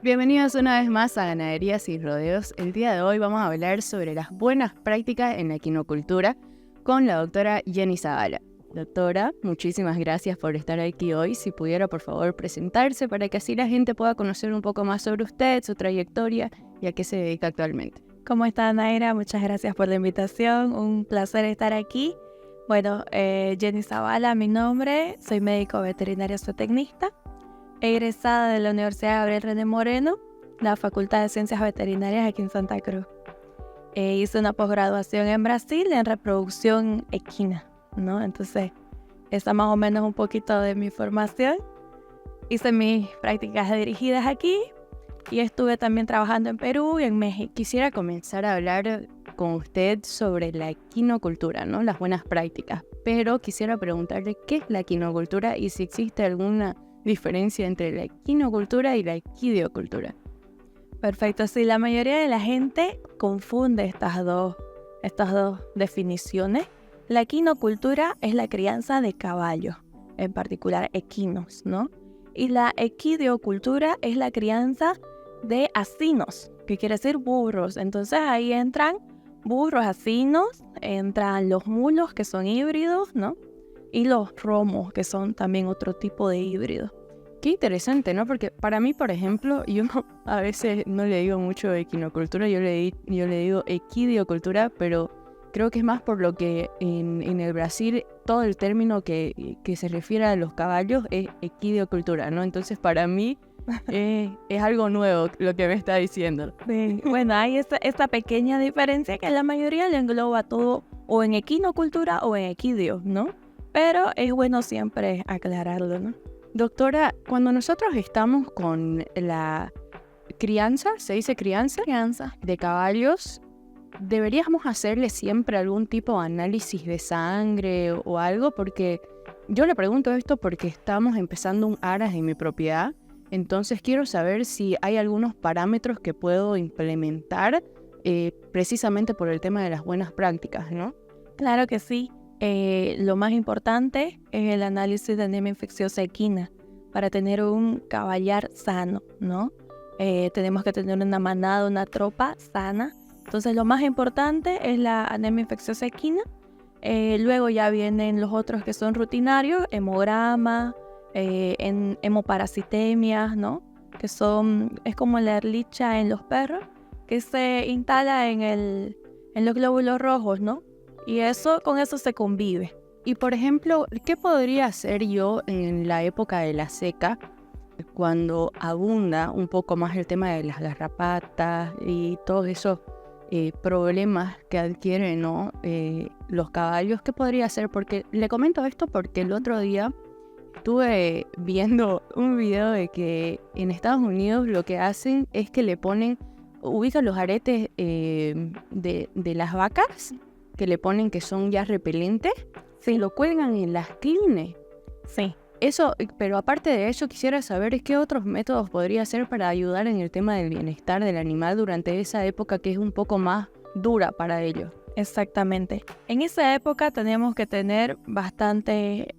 Bienvenidos una vez más a Ganaderías y Rodeos. El día de hoy vamos a hablar sobre las buenas prácticas en la equinocultura con la doctora Jenny Zavala. Doctora, muchísimas gracias por estar aquí hoy. Si pudiera, por favor, presentarse para que así la gente pueda conocer un poco más sobre usted, su trayectoria y a qué se dedica actualmente. ¿Cómo está, Naira? Muchas gracias por la invitación. Un placer estar aquí. Bueno, Jenny Zavala, mi nombre. Soy médico veterinario zootecnista, egresada de la Universidad Gabriel René Moreno, la Facultad de Ciencias Veterinarias aquí en Santa Cruz. Hice una posgraduación en Brasil en reproducción equina, ¿no? Entonces, esa más o menos un poquito de mi formación. Hice mis prácticas dirigidas aquí y estuve también trabajando en Perú y en México. Quisiera comenzar a hablar con usted sobre la equinocultura, ¿no? Las buenas prácticas, pero quisiera preguntarle qué es la equinocultura y si existe alguna diferencia entre la equinocultura y la equidiocultura. Perfecto, sí, la mayoría de la gente confunde estas dos definiciones. La equinocultura es la crianza de caballos, en particular equinos, ¿no? Y la equidiocultura es la crianza de acinos, que quiere decir burros. Entonces ahí entran burros acinos, entran los mulos, que son híbridos, ¿no? Y los romos, que son también otro tipo de híbridos. Qué interesante, ¿no? Porque para mí, por ejemplo, yo a veces no le digo mucho equinocultura, yo le digo equidiocultura, pero creo que es más por lo que en el Brasil todo el término que se refiere a los caballos es equidiocultura, ¿no? Entonces para mí es algo nuevo lo que me está diciendo. Sí. Bueno, hay esta pequeña diferencia que la mayoría le engloba todo o en equinocultura o en equidio, ¿no? Pero es bueno siempre aclararlo, ¿no? Doctora, cuando nosotros estamos con la crianza, ¿se dice crianza? Crianza. De caballos, ¿deberíamos hacerle siempre algún tipo de análisis de sangre o algo? Porque yo le pregunto esto porque estamos empezando un aras en mi propiedad, entonces quiero saber si hay algunos parámetros que puedo implementar precisamente por el tema de las buenas prácticas, ¿no? Claro que sí. Lo más importante es el análisis de anemia infecciosa equina para tener un caballar sano, ¿no? Tenemos que tener una manada, una tropa sana. Entonces lo más importante es la anemia infecciosa equina. Luego ya vienen los otros que son rutinarios, hemograma, hemoparasitemia, ¿no? Es como la erlicha en los perros que se instala en los glóbulos rojos, ¿no? Y con eso se convive. Y por ejemplo, ¿qué podría hacer yo en la época de la seca, cuando abunda un poco más el tema de las garrapatas y todos esos problemas que adquieren, ¿no? Los caballos? ¿Qué podría hacer? Porque le comento esto porque el otro día estuve viendo un video de que en Estados Unidos lo que hacen es que le ubican los aretes de las vacas, que le ponen que son ya repelentes, se lo cuelgan en las clines. Sí. Eso, pero aparte de eso, quisiera saber qué otros métodos podría hacer para ayudar en el tema del bienestar del animal durante esa época que es un poco más dura para ellos. Exactamente. En esa época tenemos que tener bastante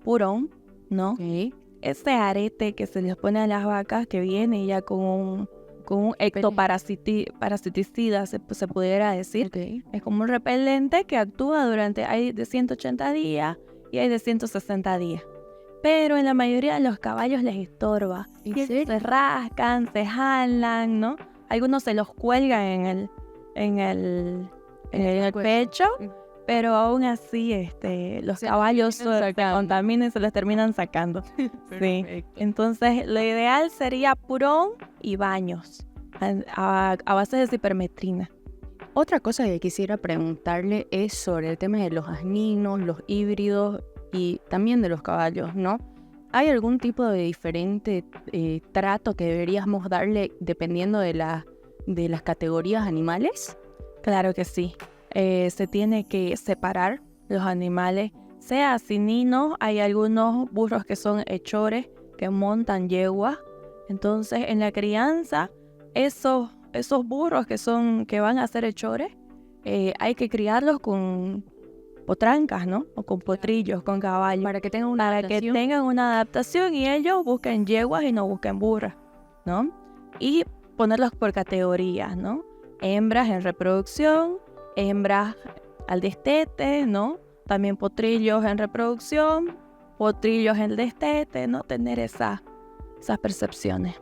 purón, ¿no? Okay. Ese arete que se les pone a las vacas que viene ya con un ectoparasiticida, se pudiera decir. Okay. Es como un repelente que actúa hay de 180 días y hay de 160 días. Pero en la mayoría de los caballos les estorba. ¿En Y serio? se rascan, se jalan, ¿no? Algunos se los cuelgan en el pecho, pero aún así los caballos se contaminan y se les terminan sacando. Sí. Entonces, lo ideal sería purón y baños a base de cipermetrina. Otra cosa que quisiera preguntarle es sobre el tema de los asninos, los híbridos y también de los caballos, ¿no? ¿Hay algún tipo de diferente trato que deberíamos darle dependiendo de las categorías animales? Claro que sí. Se tiene que separar los animales, sea asininos, hay algunos burros que son hechores, que montan yeguas. Entonces, en la crianza, esos burros que van a ser hechores, hay que criarlos con potrancas, ¿no? O con potrillos, con caballos. Para que tengan una adaptación. Para que tengan una adaptación y ellos busquen yeguas y no busquen burras, ¿no? y ponerlos por categorías, ¿no? Hembras en reproducción, hembras al destete, ¿no? También potrillos en reproducción, potrillos en destete, ¿no? Tener esas percepciones.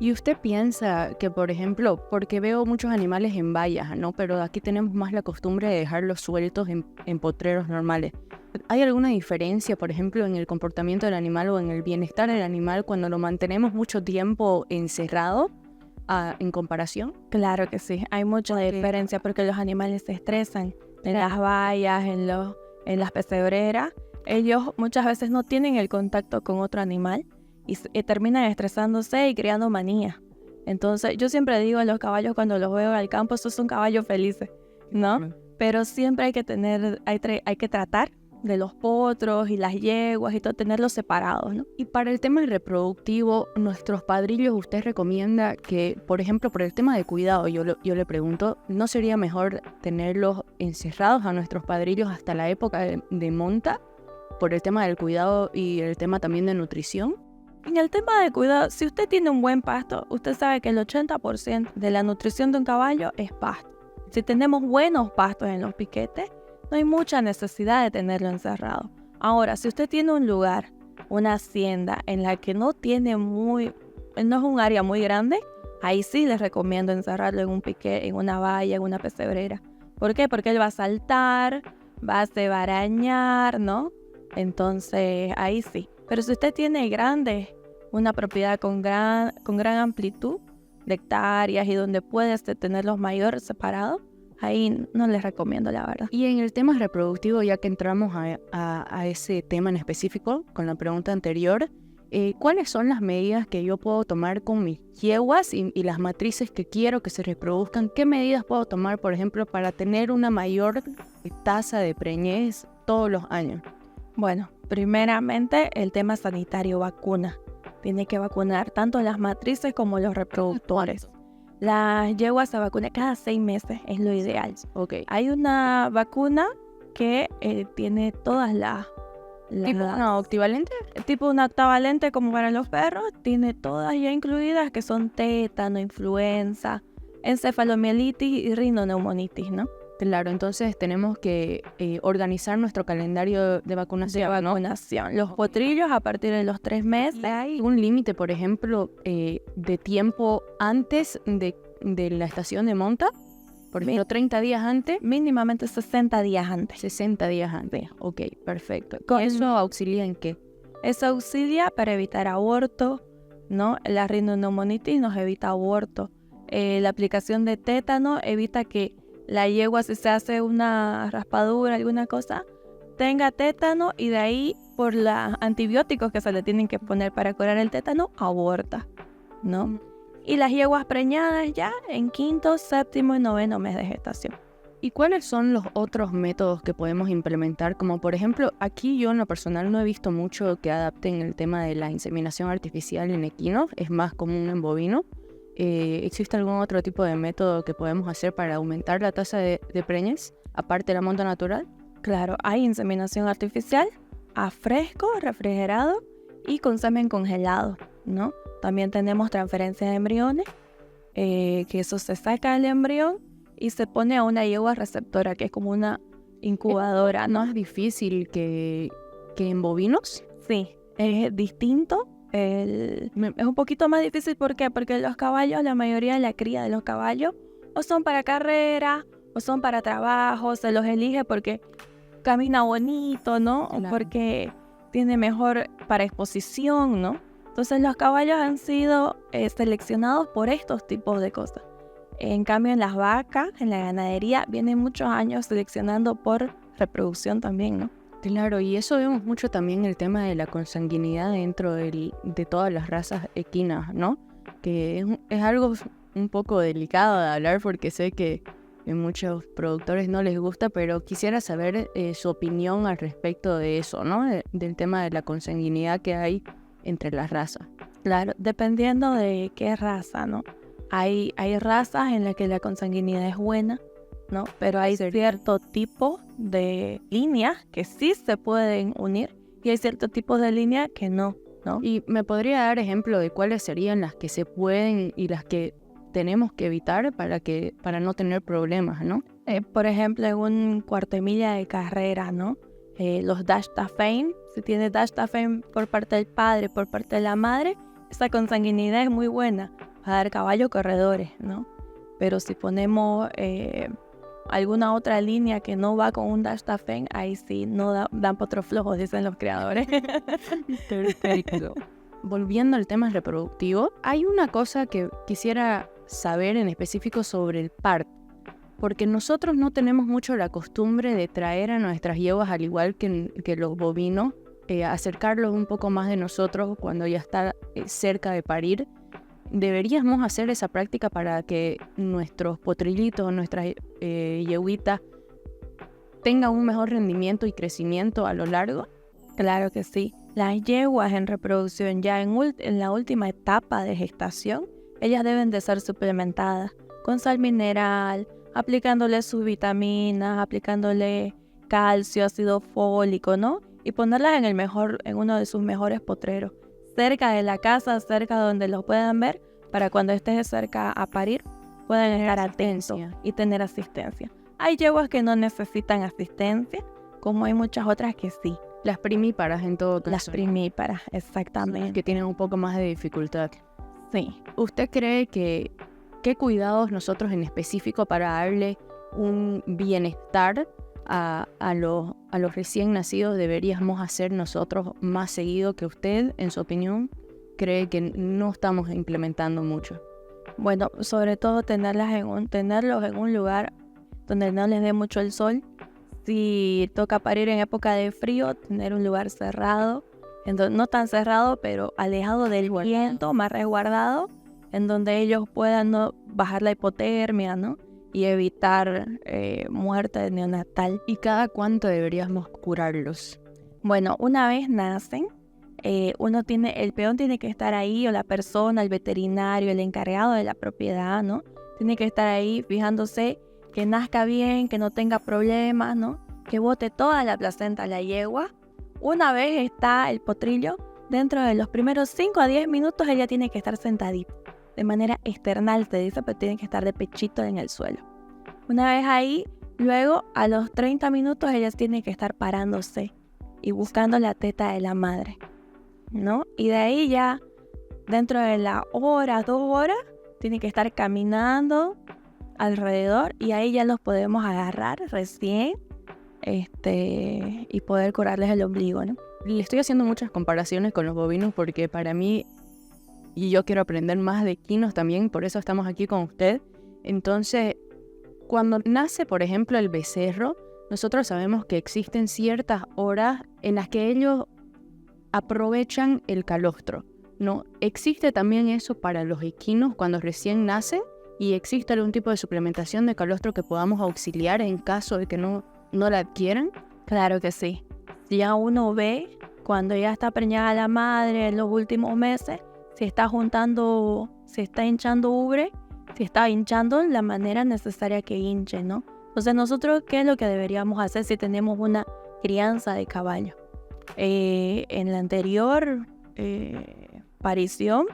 ¿Y usted piensa que, por ejemplo, porque veo muchos animales en vallas, ¿no? Pero aquí tenemos más la costumbre de dejarlos sueltos en potreros normales. ¿Hay alguna diferencia, por ejemplo, en el comportamiento del animal o en el bienestar del animal cuando lo mantenemos mucho tiempo encerrado en comparación? Claro que sí, hay mucha diferencia porque los animales se estresan en las vallas, en las pesebreras. Ellos muchas veces no tienen el contacto con otro animal y terminan estresándose y creando manía. Entonces, yo siempre digo a los caballos cuando los veo al campo, estos son caballos felices, ¿no? Pero siempre hay que tratar de los potros y las yeguas y todo, tenerlos separados, ¿no? Y para el tema reproductivo, nuestros padrillos, ¿usted recomienda que, por ejemplo, por el tema de cuidado, yo le pregunto, ¿no sería mejor tenerlos encerrados a nuestros padrillos hasta la época de monta? Por el tema del cuidado y el tema también de nutrición. En el tema de cuidado, si usted tiene un buen pasto, usted sabe que el 80% de la nutrición de un caballo es pasto. Si tenemos buenos pastos en los piquetes, no hay mucha necesidad de tenerlo encerrado. Ahora, si usted tiene un lugar, una hacienda en la que no es un área muy grande, ahí sí les recomiendo encerrarlo en un piquete, en una valla, en una pesebrera. ¿Por qué? Porque él va a saltar, se va a arañar, ¿no? Entonces, ahí sí. Pero si usted tiene una propiedad con gran amplitud de hectáreas y donde puede tenerlos mayores separados, ahí no les recomiendo, la verdad. Y en el tema reproductivo, ya que entramos a ese tema en específico, con la pregunta anterior, ¿cuáles son las medidas que yo puedo tomar con mis yeguas y las matrices que quiero que se reproduzcan? ¿Qué medidas puedo tomar, por ejemplo, para tener una mayor tasa de preñez todos los años? Bueno, primeramente el tema sanitario, vacuna. Tiene que vacunar tanto las matrices como los reproductores. Las yeguas se vacunan cada 6 meses, es lo ideal. Okay. Hay una vacuna que tiene todas las... ¿Tipo una octavalente? Tipo una octavalente como para los perros, tiene todas ya incluidas, que son tétano, influenza, encefalomielitis y rinoneumonitis, ¿no? Claro, entonces tenemos que organizar nuestro calendario de vacunación. Los potrillos a partir de los 3 meses. ¿Hay un límite, por ejemplo, de tiempo antes de la estación de monta? Por ejemplo, 30 días antes. Mínimamente 60 días antes. 60 días antes, ok, perfecto. ¿Eso auxilia en qué? Eso auxilia para evitar aborto, ¿no? La rinoneumonitis nos evita aborto. La aplicación de tétano evita que la yegua, si se hace una raspadura, alguna cosa, tenga tétano y de ahí, por los antibióticos que se le tienen que poner para curar el tétano, aborta, ¿no? Y las yeguas preñadas ya en 5º, 7º y 9º mes de gestación. ¿Y cuáles son los otros métodos que podemos implementar? Como por ejemplo, aquí yo en lo personal no he visto mucho que adapten el tema de la inseminación artificial en equinos, es más común en bovino. ¿Existe algún otro tipo de método que podemos hacer para aumentar la tasa de preñez, aparte de la monta natural? Claro, hay inseminación artificial a fresco, refrigerado y con semen congelado, ¿no? También tenemos transferencia de embriones, que eso se saca del embrión y se pone a una yegua receptora, que es como una incubadora, ¿no? ¿Es difícil que en bovinos? Sí, es distinto. Es un poquito más difícil, ¿por qué? Porque los caballos, la mayoría de la cría de los caballos, o son para carrera, o son para trabajo, se los elige porque camina bonito, ¿no? Claro. O porque tiene mejor para exposición, ¿no? Entonces los caballos han sido seleccionados por estos tipos de cosas. En cambio, en las vacas, en la ganadería, vienen muchos años seleccionando por reproducción también, ¿no? Claro, y eso vemos mucho también el tema de la consanguinidad dentro de todas las razas equinas, ¿no? Que es algo un poco delicado de hablar porque sé que a muchos productores no les gusta, pero quisiera saber su opinión al respecto de eso, ¿no? Del tema de la consanguinidad que hay entre las razas. Claro, dependiendo de qué raza, ¿no? Hay razas en las que la consanguinidad es buena, ¿no? Pero hay cierto tipo de líneas que sí se pueden unir y hay ciertos tipos de líneas que no. ¿no? ¿Y me podría dar ejemplo de cuáles serían las que se pueden y las que tenemos que evitar para no tener problemas, ¿no? Por ejemplo, en un cuarto de milla de carrera, ¿no? Los dash Fein, si tienes dash Fein por parte del padre, por parte de la madre, esa consanguinidad es muy buena para dar caballo corredores, ¿no? Pero si ponemos alguna otra línea que no va con un dash Fein, ahí sí no dan potros flojos, dicen los creadores. Perfecto. Volviendo al tema reproductivo, hay una cosa que quisiera saber en específico sobre el parto, porque nosotros no tenemos mucho la costumbre de traer a nuestras yeguas, al igual que los bovinos, acercarlos un poco más de nosotros cuando ya está cerca de parir. Deberíamos hacer esa práctica para que nuestros potrillitos, nuestras yeguitas tengan un mejor rendimiento y crecimiento a lo largo. Claro que sí. Las yeguas en reproducción ya en la última etapa de gestación, ellas deben de ser suplementadas con sal mineral, aplicándole sus vitaminas, aplicándole calcio, ácido fólico, ¿no? Y ponerlas en uno de sus mejores potreros, cerca de la casa, cerca donde los puedan ver, para cuando estés cerca a parir, puedan estar atentos y tener asistencia. Hay yeguas que no necesitan asistencia, como hay muchas otras que sí. Las primíparas en todo caso. Las primíparas, exactamente. Que tienen un poco más de dificultad. Sí. ¿Usted cree que qué cuidados nosotros en específico para darle un bienestar a los recién nacidos deberíamos hacer nosotros más seguido que usted, en su opinión, cree que no estamos implementando mucho? Bueno, sobre todo tenerlos en un lugar donde no les dé mucho el sol. Si toca parir en época de frío, tener un lugar cerrado, no tan cerrado, pero alejado del viento, más resguardado, en donde ellos puedan no bajar la hipotermia, ¿no? Y evitar muerte neonatal. ¿Y cada cuánto deberíamos curarlos? Bueno, una vez nacen, el peón tiene que estar ahí, o la persona, el veterinario, el encargado de la propiedad, ¿no? Tiene que estar ahí fijándose que nazca bien, que no tenga problemas, ¿no? Que bote toda la placenta a la yegua. Una vez está el potrillo, dentro de los primeros 5 a 10 minutos ella tiene que estar sentadita. De manera external se dice, pero tiene que estar de pechito en el suelo. Una vez ahí, luego a los 30 minutos ella tiene que estar parándose y buscando la teta de la madre, ¿no? Y de ahí ya, dentro de la hora, 2 horas, tiene que estar caminando alrededor y ahí ya los podemos agarrar recién y poder curarles el ombligo, ¿no? Le estoy haciendo muchas comparaciones con los bovinos porque para mí, y yo quiero aprender más de equinos también, por eso estamos aquí con usted. Entonces, cuando nace, por ejemplo, el becerro, nosotros sabemos que existen ciertas horas en las que ellos aprovechan el calostro, ¿no? ¿Existe también eso para los equinos cuando recién nacen? ¿Y existe algún tipo de suplementación de calostro que podamos auxiliar en caso de que no la adquieran? Claro que sí. Ya uno ve cuando ya está preñada la madre en los últimos meses, si está hinchando ubre, si está hinchando la manera necesaria que hinche, ¿no? Entonces nosotros, ¿qué es lo que deberíamos hacer si tenemos una crianza de caballo? En la anterior parición,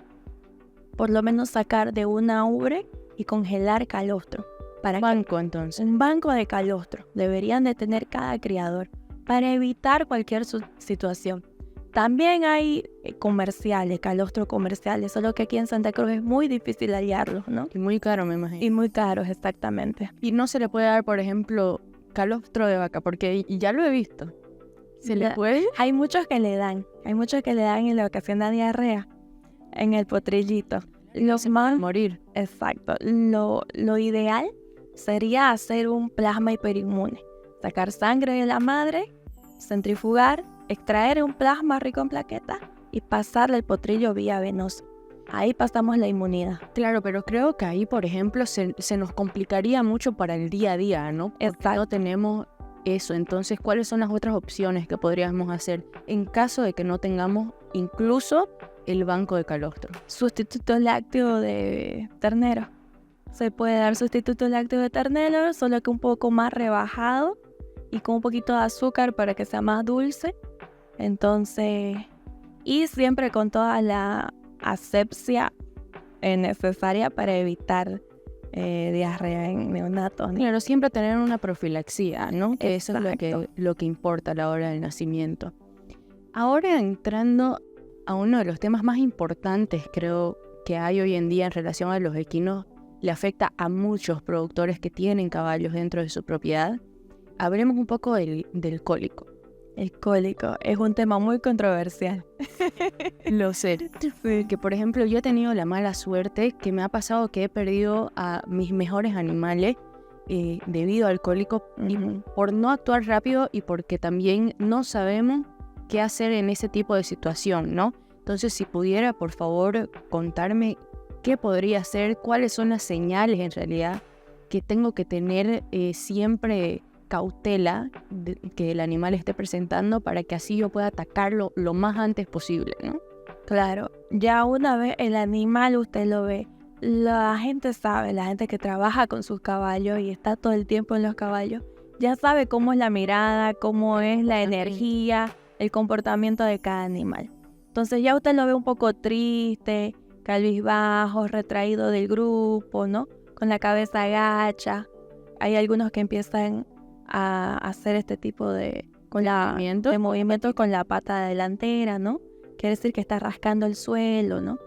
por lo menos sacar de una ubre y congelar calostro. Un banco de calostro deberían de tener cada criador para evitar cualquier situación. También hay calostro comerciales, solo que aquí en Santa Cruz es muy difícil hallarlos, ¿no? Y muy caro, me imagino. Y muy caros, exactamente. Y no se le puede dar, por ejemplo, calostro de vaca, porque ya lo he visto. ¿Se le puede? Hay muchos que le dan en la ocasión de diarrea, en el potrillito. Se puede morir. Exacto. Lo ideal sería hacer un plasma hiperinmune. Sacar sangre de la madre, centrifugar, extraer un plasma rico en plaquetas y pasarle el potrillo vía venosa. Ahí pasamos la inmunidad. Claro, pero creo que ahí, por ejemplo, se nos complicaría mucho para el día a día, ¿no? Porque no tenemos eso. Entonces, ¿cuáles son las otras opciones que podríamos hacer en caso de que no tengamos incluso el banco de calostro? Sustituto lácteo de ternero. Se puede dar sustituto lácteo de ternero, solo que un poco más rebajado y con un poquito de azúcar para que sea más dulce. Entonces, y siempre con toda la asepsia necesaria para evitar diarrea en neonatos, ¿no? Claro, siempre tener una profilaxia, ¿no? Que eso es Exacto. lo que importa a la hora del nacimiento. Ahora entrando a uno de los temas más importantes, creo, que hay hoy en día en relación a los equinos, le afecta a muchos productores que tienen caballos dentro de su propiedad. Hablemos un poco del cólico. El cólico es un tema muy controversial. Lo sé. Sí. Que por ejemplo yo he tenido la mala suerte que me ha pasado que he perdido a mis mejores animales debido al cólico y por no actuar rápido y porque también no sabemos qué hacer en ese tipo de situación, ¿no? Entonces si pudiera por favor contarme qué podría hacer, cuáles son las señales en realidad que tengo que tener siempre cautela de que el animal esté presentando para que así yo pueda atacarlo lo más antes posible, ¿no? Claro, ya una vez el animal usted lo ve, la gente sabe, la gente que trabaja con sus caballos y está todo el tiempo en los caballos, ya sabe cómo es la mirada, cómo es la energía, el comportamiento de cada animal. Entonces ya usted lo ve un poco triste, cabizbajo, retraído del grupo, ¿no? Con la cabeza agacha. Hay algunos que empiezan a hacer este tipo de movimientos con la pata delantera, ¿no? Quiere decir que está rascando el suelo, ¿no?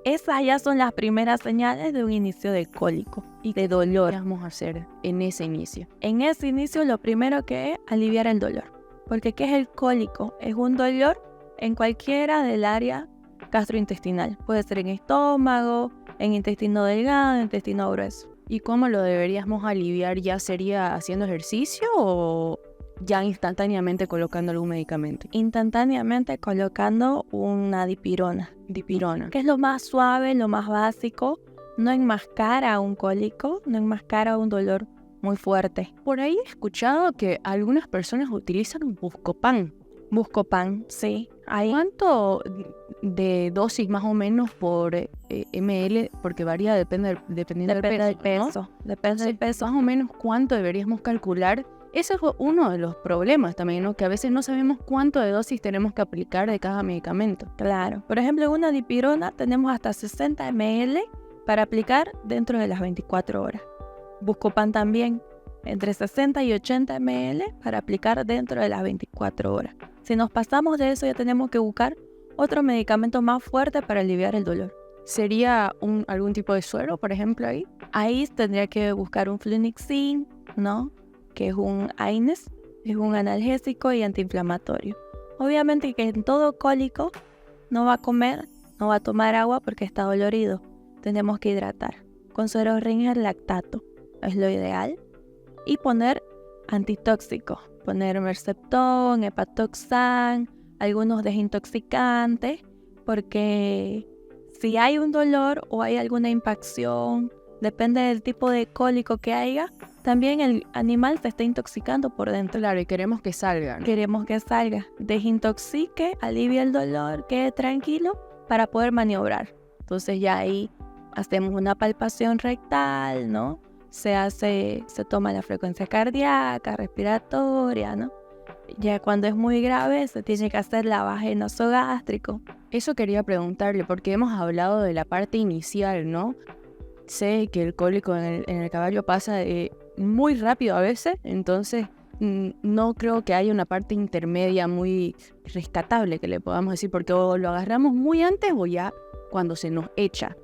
Esas ya son las primeras señales de un inicio de cólico y de dolor. ¿Qué vamos a hacer en ese inicio? En ese inicio lo primero que es aliviar el dolor. Porque ¿qué es el cólico? Es un dolor en cualquiera del área gastrointestinal. Puede ser en estómago, en intestino delgado, en intestino grueso. ¿Y cómo lo deberíamos aliviar? ¿Ya sería haciendo ejercicio o ya instantáneamente colocando algún medicamento? Instantáneamente colocando una dipirona. Dipirona. Que es lo más suave, lo más básico. No enmascara un cólico, no enmascara un dolor muy fuerte. Por ahí he escuchado que algunas personas utilizan Buscopan. Buscopan, sí. ¿Cuánto de dosis más o menos por ml? Porque varía, dependiendo del peso, ¿no? Depende del peso. Más o menos cuánto deberíamos calcular. Ese es uno de los problemas también, ¿no? Que a veces no sabemos cuánto de dosis tenemos que aplicar de cada medicamento. Claro. Por ejemplo, en una dipirona tenemos hasta 60 ml para aplicar dentro de las 24 horas. Buscopan también, entre 60 y 80 ml para aplicar dentro de las 24 horas. Si nos pasamos de eso, ya tenemos que buscar otro medicamento más fuerte para aliviar el dolor. ¿Sería algún tipo de suero, por ejemplo, ahí? Ahí tendría que buscar un Flunixin, ¿no? Que es un AINES, es un analgésico y antiinflamatorio. Obviamente que en todo cólico no va a comer, no va a tomar agua porque está dolorido. Tenemos que hidratar con suero Ringer lactato, es lo ideal. Y poner antitóxicos, poner Merceptón, Hepatoxan, algunos desintoxicantes, porque si hay un dolor o hay alguna impacción, depende del tipo de cólico que haya, también el animal se está intoxicando por dentro. Claro, y queremos que salga, ¿no? Queremos que salga, desintoxique, alivie el dolor, quede tranquilo para poder maniobrar. Entonces ya ahí hacemos una palpación rectal, ¿no? Se toma la frecuencia cardíaca, respiratoria, ¿no? Ya cuando es muy grave se tiene que hacer lavaje nasogástrico. Eso quería preguntarle, porque hemos hablado de la parte inicial, ¿no? Sé que el cólico en el caballo pasa muy rápido a veces, entonces no creo que haya una parte intermedia muy rescatable que le podamos decir, porque o lo agarramos muy antes o ya cuando se nos echa.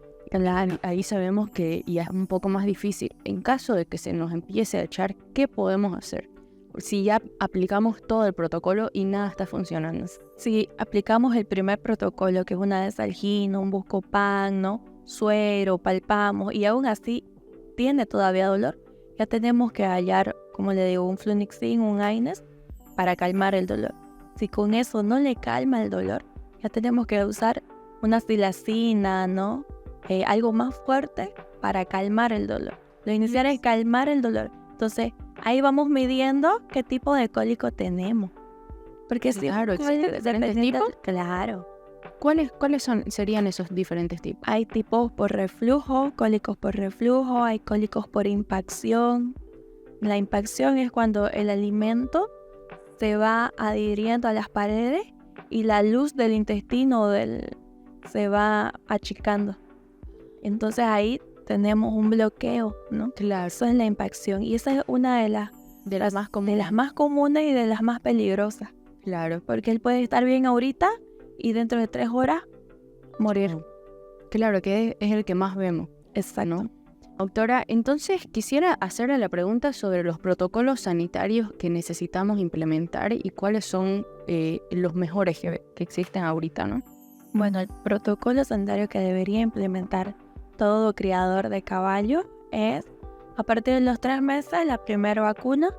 Ahí sabemos que ya es un poco más difícil. En caso de que se nos empiece a echar, ¿qué podemos hacer? Si ya aplicamos todo el protocolo y nada está funcionando. Si aplicamos el primer protocolo, que es una desalgina, un Buscopan, ¿no? Suero, palpamos y aún así tiene todavía dolor, ya tenemos que hallar, como le digo, un Flunixin, un AINES para calmar el dolor. Si con eso no le calma el dolor, ya tenemos que usar una silacina, ¿no? Algo más fuerte para calmar el dolor. Lo inicial es calmar el dolor. Entonces, ahí vamos midiendo qué tipo de cólico tenemos. Porque si claro, ¿existen diferentes tipos? Claro. ¿Cuáles serían esos diferentes tipos? Hay tipos por reflujo, cólicos por reflujo, hay cólicos por impacción. La impacción es cuando el alimento se va adhiriendo a las paredes y la luz del intestino se va achicando. Entonces ahí tenemos un bloqueo, ¿no? Claro. Eso es la impacción y esa es una de las más comunes. de las más comunes y de las más peligrosas. Claro. Porque él puede estar bien ahorita y dentro de 3 horas morir. Claro, que es el que más vemos. Exacto. ¿No? Doctora, entonces quisiera hacerle la pregunta sobre los protocolos sanitarios que necesitamos implementar y cuáles son los mejores que existen ahorita, ¿no? Bueno, el protocolo sanitario que debería implementar todo criador de caballo es, a partir de los 3 meses, la primera vacuna,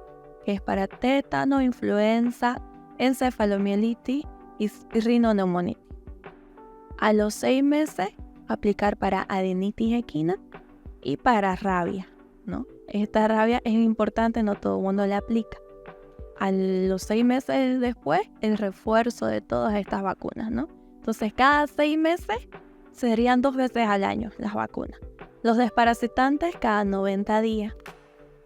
que es para tétano, influenza, encefalomielitis y rinoneumonitis. A los 6 meses, aplicar para adenitis equina y para rabia, ¿no? Esta rabia es importante, no todo el mundo la aplica. A los 6 meses después, el refuerzo de todas estas vacunas, ¿no? Entonces, cada 6 meses serían 2 veces al año las vacunas. Los desparasitantes cada 90 días,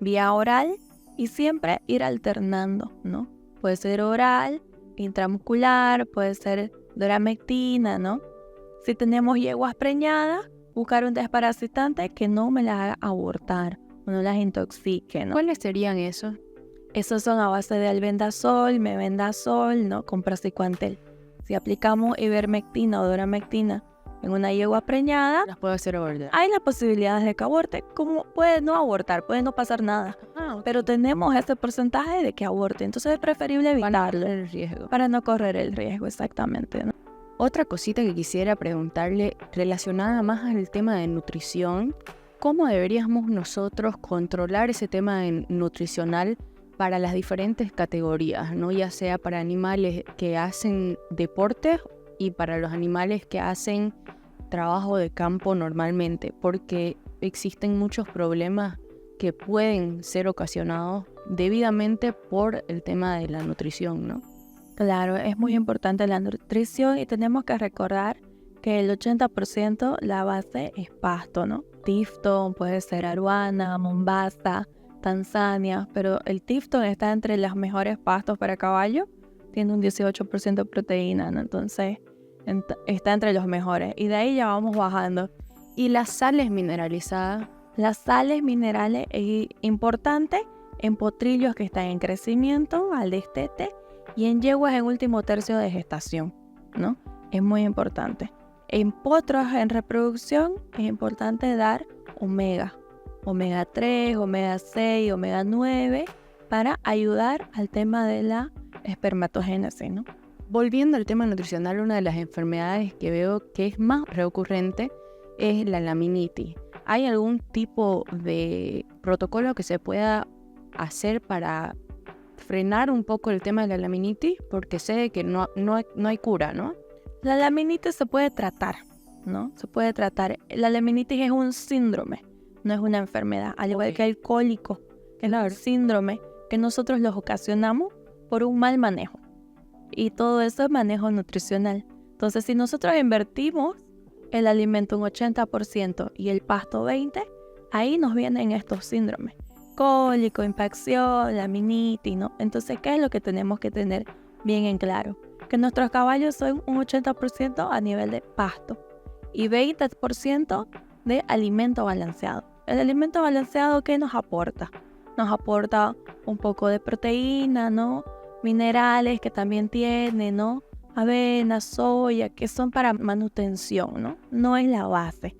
vía oral y siempre ir alternando, ¿no? Puede ser oral, intramuscular, puede ser doramectina, ¿no? Si tenemos yeguas preñadas, buscar un desparasitante que no me las haga abortar o no las intoxique, ¿no? ¿Cuáles serían esos? Esos son a base de albendazol, mebendazol, ¿no? Con praziquantel. Si aplicamos ivermectina o doramectina en una yegua preñada, las puedo hacer abortar. Hay las posibilidades de que aborte, como puede no abortar, puede no pasar nada. Pero tenemos ese porcentaje de que aborte, entonces es preferible evitarlo. Para no correr el riesgo, exactamente, ¿no? Otra cosita que quisiera preguntarle, relacionada más al tema de nutrición, ¿cómo deberíamos nosotros controlar ese tema nutricional para las diferentes categorías, ¿no? Ya sea para animales que hacen deportes y para los animales que hacen trabajo de campo normalmente, porque existen muchos problemas que pueden ser ocasionados debidamente por el tema de la nutrición, ¿no? Claro, es muy importante la nutrición y tenemos que recordar que el 80% la base es pasto, ¿no? Tifton, puede ser Aruana, Mombasa, Tanzania, pero el Tifton está entre los mejores pastos para caballo, tiene un 18% de proteína, ¿no? Entonces está entre los mejores y de ahí ya vamos bajando. ¿Y las sales mineralizadas? Las sales minerales es importante en potrillos que están en crecimiento, al destete, y en yeguas en último tercio de gestación, ¿no? Es muy importante. En potros en reproducción es importante dar omega 3, omega 6, omega 9 para ayudar al tema de la espermatogénesis, ¿no? Volviendo al tema nutricional, una de las enfermedades que veo que es más recurrente es la laminitis. ¿Hay algún tipo de protocolo que se pueda hacer para frenar un poco el tema de la laminitis? Porque sé que no hay cura, ¿no? La laminitis se puede tratar, ¿no? Se puede tratar. La laminitis es un síndrome, no es una enfermedad. Al igual que el cólico, que es un síndrome que nosotros los ocasionamos por un mal manejo. Y todo eso es manejo nutricional. Entonces, si nosotros invertimos el alimento un 80% y el pasto 20%, ahí nos vienen estos síndromes. Cólico, impacción, laminitis, ¿no? Entonces, ¿qué es lo que tenemos que tener bien en claro? Que nuestros caballos son un 80% a nivel de pasto y 20% de alimento balanceado. El alimento balanceado, ¿qué nos aporta? Nos aporta un poco de proteína, ¿no? Minerales que también tiene, ¿no? Avena, soya, que son para manutención, ¿no? No es la base.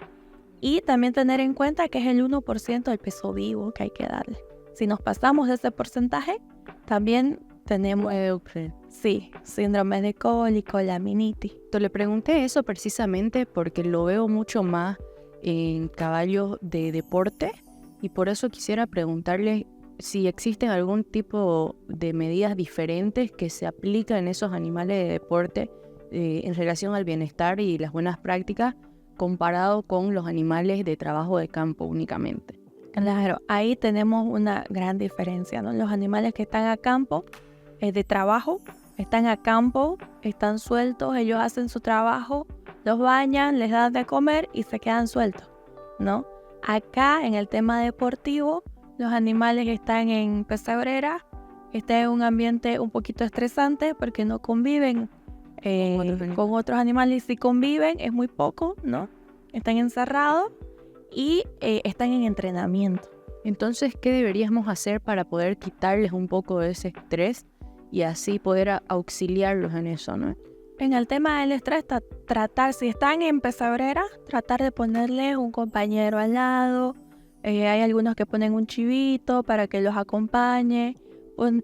Y también tener en cuenta que es el 1% del peso vivo que hay que darle. Si nos pasamos de ese porcentaje, también tenemos síndromes de cólico, laminitis. Le pregunté eso precisamente porque lo veo mucho más en caballos de deporte y por eso quisiera preguntarle si existen algún tipo de medidas diferentes que se aplican en esos animales de deporte en relación al bienestar y las buenas prácticas comparado con los animales de trabajo de campo únicamente. Claro, ahí tenemos una gran diferencia, ¿no? Los animales que están a campo, de trabajo, están a campo, están sueltos, ellos hacen su trabajo, los bañan, les dan de comer y se quedan sueltos, ¿no? Acá en el tema deportivo, los animales que están en pesebrera están en un ambiente un poquito estresante porque no conviven con otros animales. Si conviven es muy poco, ¿no? Están encerrados y están en entrenamiento. Entonces, ¿qué deberíamos hacer para poder quitarles un poco de ese estrés y así poder auxiliarlos en eso, ¿no? En el tema del estrés, tratar, si están en pesebrera, tratar de ponerles un compañero al lado. Hay algunos que ponen un chivito para que los acompañe.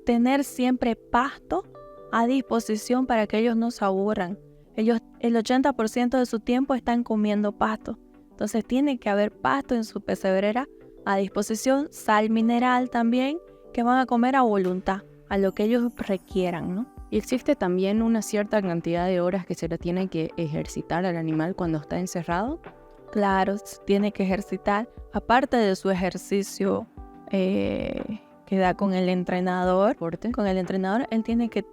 Tener siempre pasto a disposición para que ellos no se aburran. Ellos, el 80% de su tiempo están comiendo pasto. Entonces tiene que haber pasto en su pesebrera a disposición, sal mineral también, que van a comer a voluntad, a lo que ellos requieran, ¿no? Y existe también una cierta cantidad de horas que se le tiene que ejercitar al animal cuando está encerrado. Claro, tiene que ejercitar, aparte de su ejercicio que da con el entrenador. Con el entrenador, él tiene que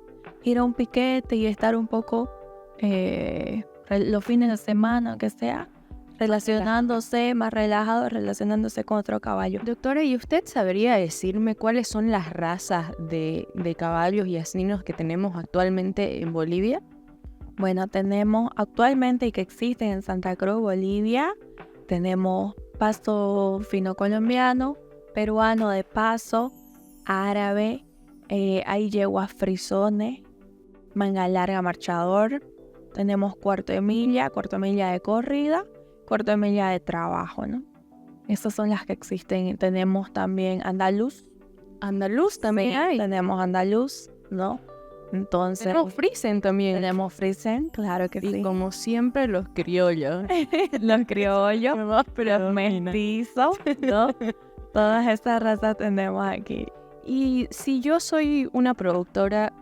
ir a un piquete y estar un poco los fines de semana, que sea, relacionándose, más relajado, relacionándose con otro caballo. Doctora, ¿y usted sabría decirme cuáles son las razas de caballos y asninos que tenemos actualmente en Bolivia? Bueno, tenemos actualmente y que existen en Santa Cruz, Bolivia, tenemos pasto fino colombiano, peruano de paso, árabe, hay yeguas frisones, manga larga marchador, tenemos cuarto de milla de corrida, cuarto de milla de trabajo, ¿no? Esas son las que existen. Tenemos también andaluz. ¿Andaluz también hay? Tenemos andaluz, ¿no? Entonces, tenemos frisen también. Tenemos frisen, claro que sí. Y como siempre, los criollos. Los criollos, los mestizos, ¿no? Todas estas razas tenemos aquí. Y si yo soy una productora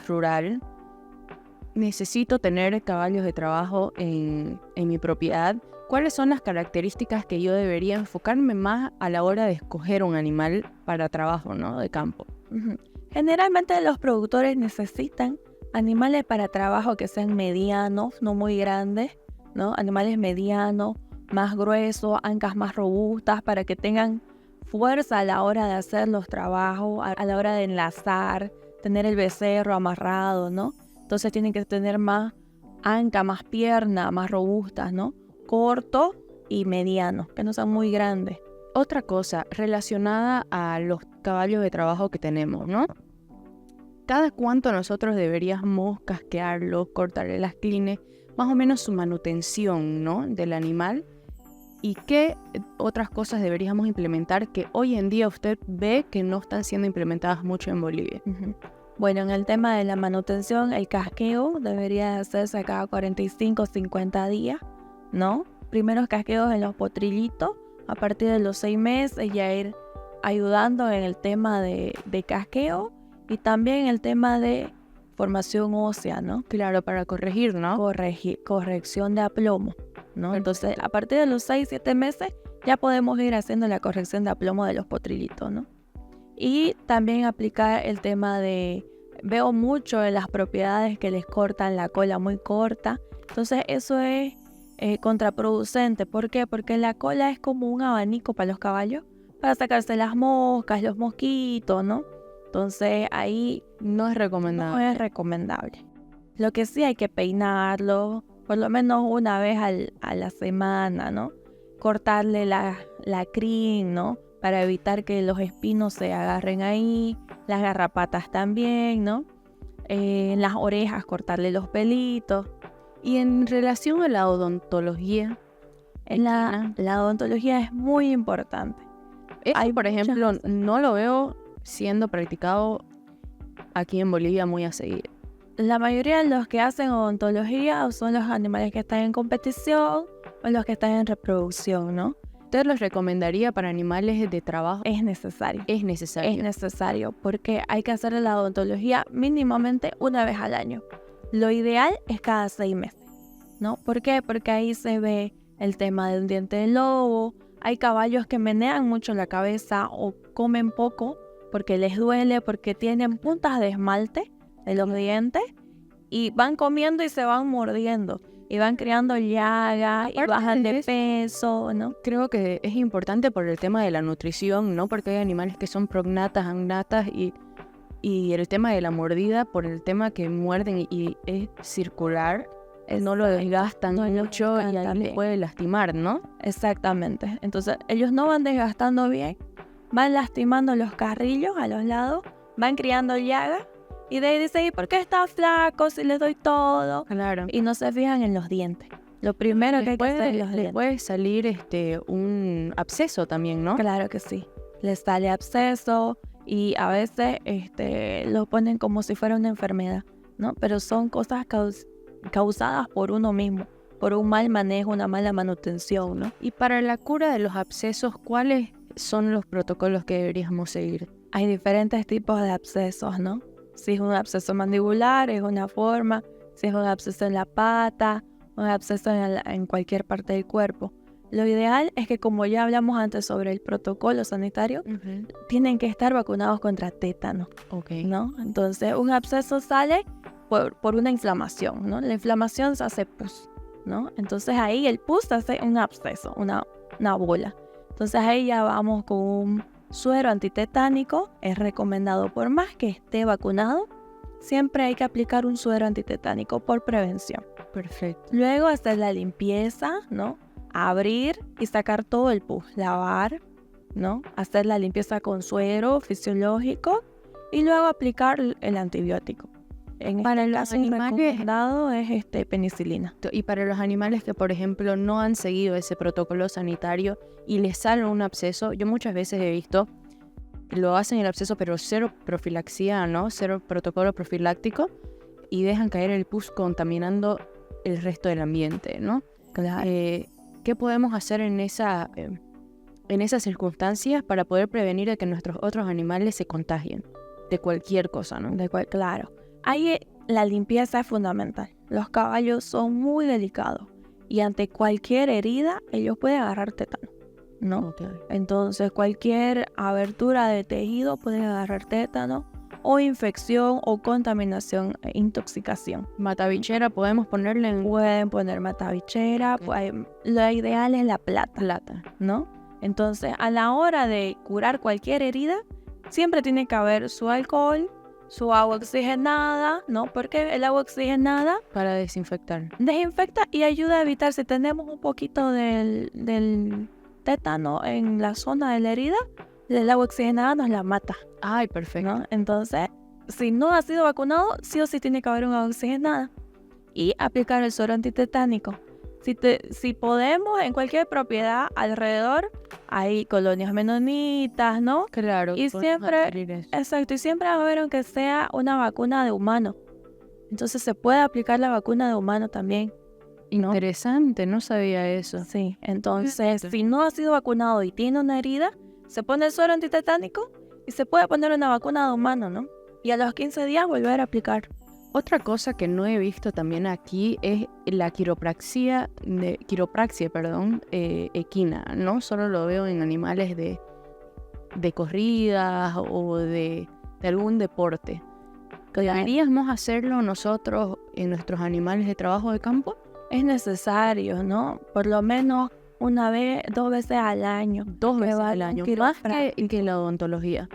rural, necesito tener caballos de trabajo en mi propiedad, ¿cuáles son las características que yo debería enfocarme más a la hora de escoger un animal para trabajo, ¿no? De campo? Generalmente los productores necesitan animales para trabajo que sean medianos, no muy grandes, ¿no? Animales medianos, más gruesos, ancas más robustas, para que tengan fuerza a la hora de hacer los trabajos, a la hora de enlazar, tener el becerro amarrado, ¿no? Entonces tienen que tener más anca, más pierna, más robustas, ¿no? Corto y mediano, que no sean muy grandes. Otra cosa relacionada a los caballos de trabajo que tenemos, ¿no? ¿Cada cuánto nosotros deberíamos casquearlos, cortarle las crines, más o menos su manutención, ¿no? Del animal? ¿Y qué otras cosas deberíamos implementar que hoy en día usted ve que no están siendo implementadas mucho en Bolivia? Bueno, en el tema de la manutención, el casqueo debería hacerse cada 45 o 50 días, ¿no? Primeros casqueos en los potrillitos, a partir de los 6 meses ya ir ayudando en el tema de casqueo y también el tema de formación ósea, ¿no? Claro, para corregir, ¿no? Corrección de aplomo, ¿no? Entonces, a partir de los 6-7 meses ya podemos ir haciendo la corrección de aplomo de los potrillitos, ¿no? Y también aplicar el tema de... Veo mucho en las propiedades que les cortan la cola muy corta. Entonces eso es contraproducente. ¿Por qué? Porque la cola es como un abanico para los caballos, para sacarse las moscas, los mosquitos, ¿no? Entonces ahí no es recomendable. No es recomendable. Lo que sí hay que peinarlo, por lo menos una vez a la semana, ¿no? Cortarle la crin, ¿no? Para evitar que los espinos se agarren ahí, las garrapatas también, ¿no? En las orejas cortarle los pelitos. Y en relación a la odontología, la odontología es muy importante. Hay, por ejemplo, no lo veo siendo practicado aquí en Bolivia muy a seguir. La mayoría de los que hacen odontología son los animales que están en competición o los que están en reproducción, ¿no? ¿Usted los recomendaría para animales de trabajo? Es necesario. Es necesario. Es necesario porque hay que hacer la odontología mínimamente una vez al año. Lo ideal es cada 6 meses, ¿no? ¿Por qué? Porque ahí se ve el tema de un diente de lobo. Hay caballos que menean mucho la cabeza o comen poco porque les duele, porque tienen puntas de esmalte de los dientes y van comiendo y se van mordiendo. Y van creando llagas y bajan de peso, ¿no? Creo que es importante por el tema de la nutrición, ¿no? Porque hay animales que son prognatas, agnatas y Y el tema de la mordida, por el tema que muerden y es circular, no lo desgastan mucho y ahí les puede lastimar, ¿no? Exactamente. Entonces, ellos no van desgastando bien, van lastimando los carrillos a los lados, van creando llagas y de ahí dicen, ¿y por qué está flaco si le doy todo? Claro. Y no se fijan en los dientes. Lo primero que hay que hacer es los Les dientes. puede salir un absceso también, ¿no? Claro que sí. Les sale absceso y a veces lo ponen como si fuera una enfermedad, ¿no? Pero son cosas causadas por uno mismo, por un mal manejo, una mala manutención, ¿no? Y para la cura de los abscesos, ¿cuáles son los protocolos que deberíamos seguir? Hay diferentes tipos de abscesos, ¿no? Si es un absceso mandibular, es una forma. Si es un absceso en la pata, un absceso en cualquier parte del cuerpo. Lo ideal es que, como ya hablamos antes sobre el protocolo sanitario, tienen que estar vacunados contra tétano, ¿no? Entonces, un absceso sale por una inflamación, ¿no? La inflamación se hace pus, ¿no? Entonces, ahí el pus hace un absceso, una bola. Entonces, ahí ya vamos con un suero antitetánico. Es recomendado, por más que esté vacunado, siempre hay que aplicar un suero antitetánico por prevención. Perfecto. Luego hacer la limpieza, ¿no? Abrir y sacar todo el pus, lavar, ¿no? Hacer la limpieza con suero fisiológico y luego aplicar el antibiótico. Para los caso animales recomendado es penicilina. Y para los animales que, por ejemplo, no han seguido ese protocolo sanitario y les sale un absceso, yo muchas veces he visto, lo hacen el absceso pero cero profilaxia, ¿no? Cero protocolo profiláctico y dejan caer el pus contaminando el resto del ambiente, ¿no? Claro. ¿Qué podemos hacer en esas circunstancias para poder prevenir de que nuestros otros animales se contagien de cualquier cosa, ¿no? Claro. Ahí la limpieza es fundamental. Los caballos son muy delicados y ante cualquier herida ellos pueden agarrar tétano, ¿no? Okay. Entonces cualquier abertura de tejido pueden agarrar tétano o infección o contaminación e intoxicación. Matabichera podemos ponerle en... Pueden poner matabichera, pues, lo ideal es la plata, ¿no? Entonces, a la hora de curar cualquier herida, siempre tiene que haber su alcohol, su agua oxigenada, ¿no? Porque el agua oxigenada para desinfectar. Desinfecta y ayuda a evitar, si tenemos un poquito del tétano en la zona de la herida, el agua oxigenada nos la mata. Ay, perfecto. ¿No? Entonces, si no ha sido vacunado, sí o sí tiene que haber un agua oxigenada. Y aplicar el suero antitetánico. Si podemos, en cualquier propiedad alrededor, hay colonias menonitas, ¿no? Claro. Y siempre, exacto, y siempre va a haber aunque sea una vacuna de humano. Entonces se puede aplicar la vacuna de humano también. ¿No? Interesante, no sabía eso. Sí, entonces, si no ha sido vacunado y tiene una herida, se pone el suero antitetánico y se puede poner una vacuna de humano, ¿no? Y a los 15 días volver a aplicar. Otra cosa que no he visto también aquí es la quiropraxia equina, ¿no? Solo lo veo en animales de corridas o de algún deporte. ¿Deberíamos hacerlo nosotros en nuestros animales de trabajo de campo? Es necesario, ¿no? Por lo menos una vez, 2 veces al año. 2 veces al año, más que la odontología.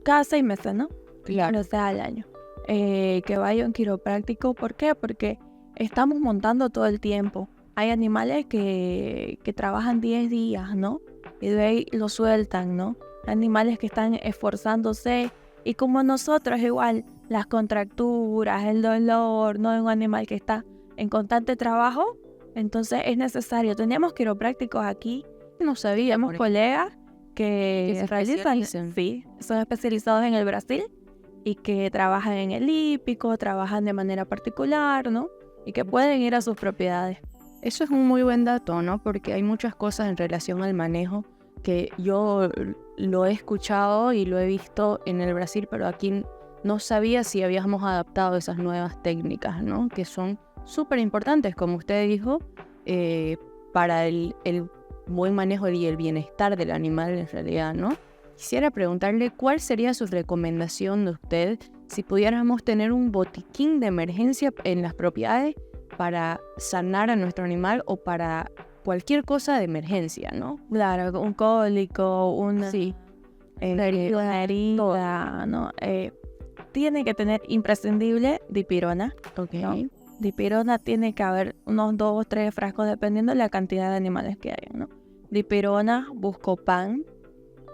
Cada 6 meses, ¿no? Claro. 2 veces al año. Que vaya un quiropráctico. ¿Por qué? Porque estamos montando todo el tiempo. Hay animales que trabajan 10 días, ¿no? Y de ahí lo sueltan, ¿no? Animales que están esforzándose. Y como nosotros igual, las contracturas, el dolor, ¿no? De un animal que está en constante trabajo, entonces es necesario. Tenemos quiroprácticos aquí. No sabía. Tenemos colegas que se realizan, sí, son especializados en el Brasil y que trabajan en el hípico, trabajan de manera particular, ¿no? Y que pueden ir a sus propiedades. Eso es un muy buen dato, ¿no? Porque hay muchas cosas en relación al manejo que yo lo he escuchado y lo he visto en el Brasil, pero aquí no sabía si habíamos adaptado esas nuevas técnicas, ¿no? Que son súper importantes, como usted dijo, para el buen manejo y el bienestar del animal en realidad, ¿no? Quisiera preguntarle cuál sería su recomendación de usted si pudiéramos tener un botiquín de emergencia en las propiedades para sanar a nuestro animal o para cualquier cosa de emergencia, ¿no? Claro, un cólico, una sí. herida, ¿no? tiene que tener imprescindible dipirona. Ok. ¿No? Dipirona tiene que haber unos 2 o 3 frascos dependiendo de la cantidad de animales que hay, ¿no? Dipirona, Buscopan,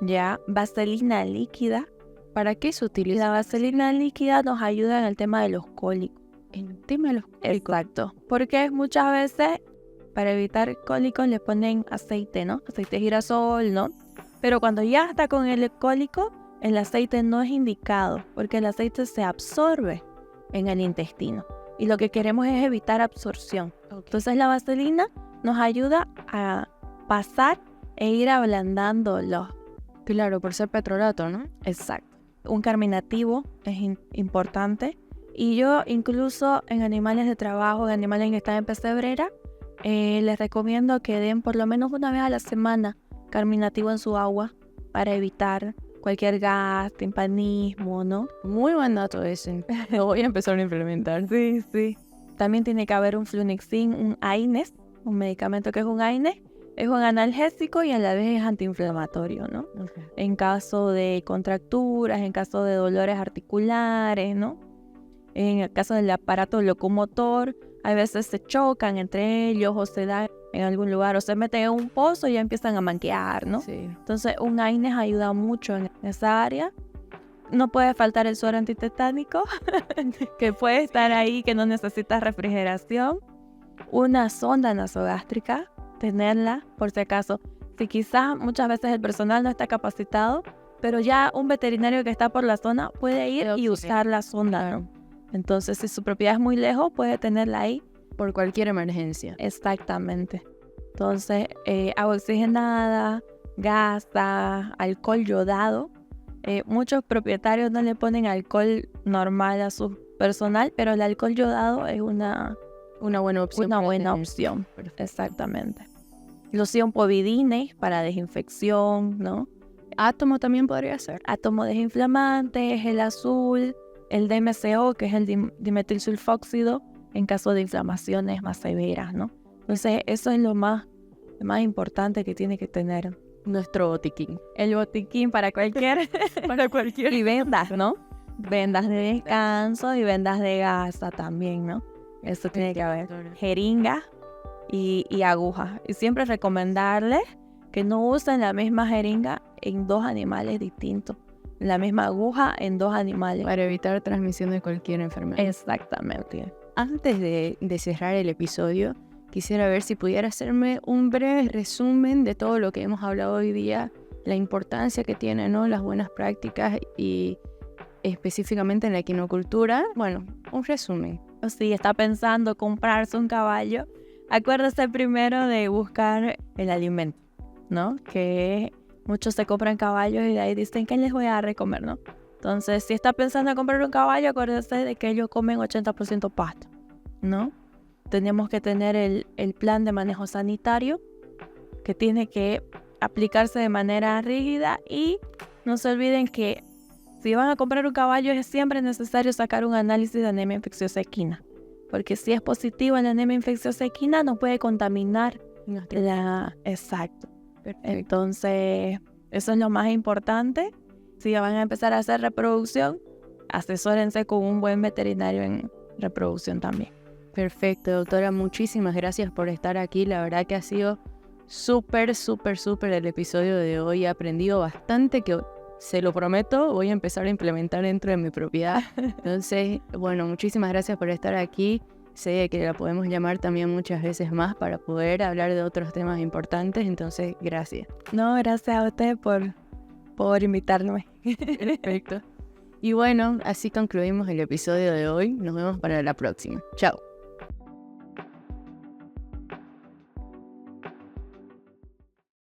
ya, vaselina líquida. ¿Para qué se Y utiliza? la vaselina líquida nos ayuda en el tema de los cólicos. El tema de los cólicos. Exacto. Porque muchas veces para evitar cólicos le ponen aceite, ¿no? Aceite de girasol, ¿no? Pero cuando ya está con el cólico, el aceite no es indicado porque el aceite se absorbe en el intestino. Y lo que queremos es evitar absorción. Ok. Entonces la vaselina nos ayuda a pasar e ir ablandando los... Claro, por ser petrolato, ¿no? Exacto. Un carminativo es importante. Y yo incluso en animales de trabajo, en animales que están en pesebrera, les recomiendo que den por lo menos una vez a la semana carminativo en su agua para evitar cualquier gas, timpanismo, ¿no? Muy buen dato ese. Lo voy a empezar a implementar. Sí, sí. También tiene que haber un Flunixin, un AINES, un medicamento que es un AINES. Es un analgésico y a la vez es antiinflamatorio, ¿no? Okay. En caso de contracturas, en caso de dolores articulares, ¿no? En el caso del aparato locomotor, a veces se chocan entre ellos o se dan en algún lugar o se meten en un pozo y ya empiezan a manquear, ¿no? Sí. Entonces un AINES ayuda mucho en esa área. No puede faltar el suero antitetánico, que puede estar ahí, que no necesita refrigeración. Una sonda nasogástrica, tenerla por si acaso. Si quizás muchas veces el personal no está capacitado, pero ya un veterinario que está por la zona puede ir y usar la sonda, ¿no? Entonces, si su propiedad es muy lejos, puede tenerla ahí. Por cualquier emergencia. Exactamente. Entonces, agua oxigenada, gasa, alcohol yodado. Muchos propietarios no le ponen alcohol normal a su personal, pero el alcohol yodado es una buena opción. Una buena opción. Perfecto. Exactamente. Loción povidine para desinfección, ¿no? Átomo también podría ser. Átomo desinflamante, gel azul, el DMSO, que es el dimetilsulfóxido, en caso de inflamaciones más severas, ¿no? Entonces, eso es lo más importante que tiene que tener Nuestro botiquín. el botiquín para cualquier... Para cualquier. Y vendas, ¿no? Vendas de descanso y vendas de gasa también, ¿no? Eso tiene que haber. Jeringa y aguja. Y siempre recomendarles que no usen la misma jeringa en 2 animales distintos. La misma aguja en 2 animales. Para evitar transmisión de cualquier enfermedad. Exactamente. Antes de cerrar el episodio, quisiera ver si pudiera hacerme un breve resumen de todo lo que hemos hablado hoy día, la importancia que tienen, ¿no?, las buenas prácticas y específicamente en la equinocultura. Bueno, un resumen. O si está pensando comprarse un caballo, acuérdese primero de buscar el alimento, ¿no? Que muchos se compran caballos y de ahí dicen que les voy a dar de comer, ¿no? Entonces, si está pensando en comprar un caballo, acuérdese de que ellos comen 80% pasto, ¿no? Tenemos que tener el plan de manejo sanitario que tiene que aplicarse de manera rígida y no se olviden que si van a comprar un caballo es siempre necesario sacar un análisis de anemia infecciosa equina, porque si es positivo en la anemia infecciosa equina no puede contaminar la... Exacto. Perfecto. Entonces, eso es lo más importante. Si van a empezar a hacer reproducción, asesórense con un buen veterinario en reproducción también. Perfecto, doctora. Muchísimas gracias por estar aquí. La verdad que ha sido súper el episodio de hoy. He aprendido bastante que, se lo prometo, voy a empezar a implementar dentro de mi propiedad. Entonces, bueno, muchísimas gracias por estar aquí. Sé que la podemos llamar también muchas veces más para poder hablar de otros temas importantes. Entonces, gracias. No, gracias a usted por invitarme. Perfecto. Y bueno, así concluimos el episodio de hoy. Nos vemos para la próxima. Chao.